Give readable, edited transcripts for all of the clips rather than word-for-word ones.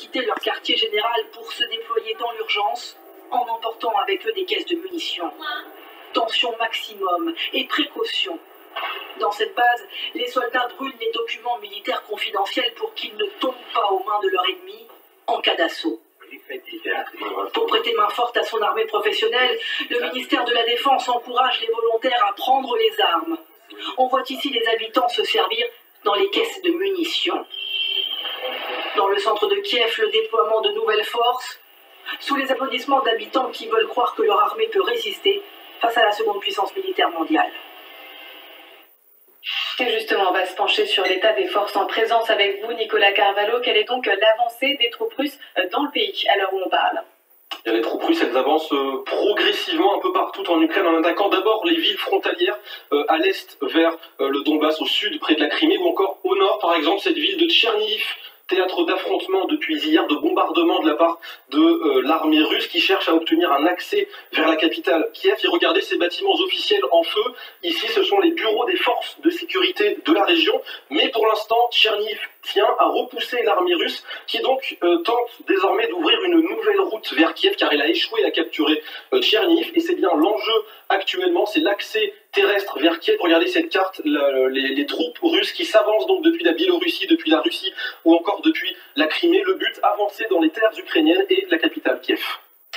quitté leur quartier général pour se déployer dans l'urgence en emportant avec eux des caisses de munitions. Tension maximum et précaution. Dans cette base, les soldats brûlent les documents militaires confidentiels pour qu'ils ne tombent pas aux mains de leur ennemi en cas d'assaut. Pour prêter main forte à son armée professionnelle, le ministère de la Défense encourage les volontaires à prendre les armes. On voit ici les habitants se servir dans les caisses de munitions. Dans le centre de Kiev, le déploiement de nouvelles forces, sous les applaudissements d'habitants qui veulent croire que leur armée peut résister face à la seconde puissance militaire mondiale. Et justement, on va se pencher sur l'état des forces en présence avec vous, Nicolas Carvalho. Quelle est donc l'avancée des troupes russes dans le pays à l'heure où on parle? Les troupes russes, elles avancent progressivement un peu partout en Ukraine en attaquant d'abord les villes frontalières à l'est vers le Donbass, au sud près de la Crimée, ou encore au nord par exemple cette ville de Tchernihiv, théâtre d'affrontements depuis hier, de bombardements de la part de l'armée russe qui cherche à obtenir un accès vers la capitale Kiev. Et regardez ces bâtiments officiels en feu. Ici, ce sont les bureaux des forces de sécurité de la région. Mais pour l'instant, Tchernihiv tient à repousser l'armée russe qui donc tente désormais d'ouvrir une nouvelle route vers Kiev car elle a échoué à capturer Tchernihiv. Et c'est bien l'enjeu actuellement, c'est l'accès terrestre vers Kiev. Regardez cette carte, les troupes russes qui s'avancent donc depuis la Biélorussie, depuis la Russie ou encore depuis la Crimée. Le but, avancer dans les terres ukrainiennes et la capitale Kiev.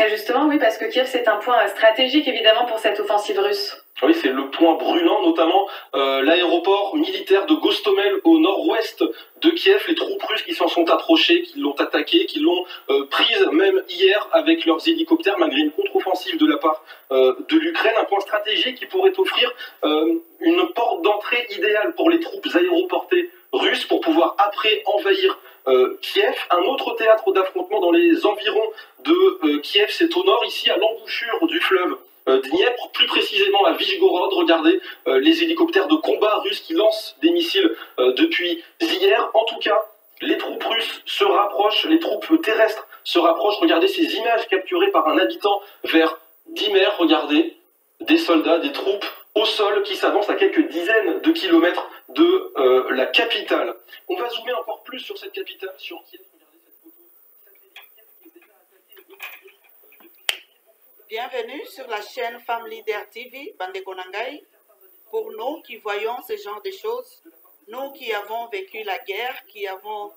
Et justement, oui, parce que Kiev, c'est un point stratégique évidemment pour cette offensive russe. Oui, c'est le point brûlant, notamment l'aéroport militaire de Gostomel au nord-ouest de Kiev. Les troupes russes qui s'en sont approchées, qui l'ont attaqué, qui l'ont prise même hier avec leurs hélicoptères, malgré une contre-offensive de la part de l'Ukraine. Un point stratégique qui pourrait offrir une porte d'entrée idéale pour les troupes aéroportées russes pour pouvoir après envahir Kiev. Un autre théâtre d'affrontement dans les environs de Kiev, c'est au nord, ici à l'embouchure du fleuve Dniepr, plus précisément à Vyshgorod. Regardez les hélicoptères de combat russes qui lancent des missiles depuis hier. En tout cas, les troupes russes se rapprochent, les troupes terrestres se rapprochent. Regardez ces images capturées par un habitant vers Dimer. Regardez des soldats, des troupes au sol qui s'avancent à quelques dizaines de kilomètres de la capitale. On va zoomer encore plus sur cette capitale, sur Kiev. Bienvenue sur la chaîne Femme Leader TV, Bandekonangai. Pour nous qui voyons ce genre de choses, nous qui avons vécu la guerre, qui avons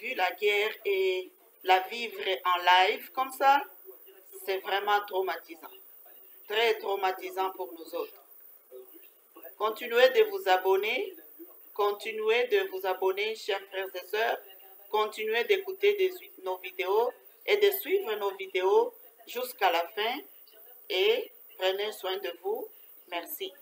vu la guerre et la vivre en live comme ça, c'est vraiment traumatisant. Très traumatisant pour nous autres. Continuez de vous abonner, chers frères et sœurs. Continuez d'écouter nos vidéos et de suivre nos vidéos jusqu'à la fin et prenez soin de vous. Merci.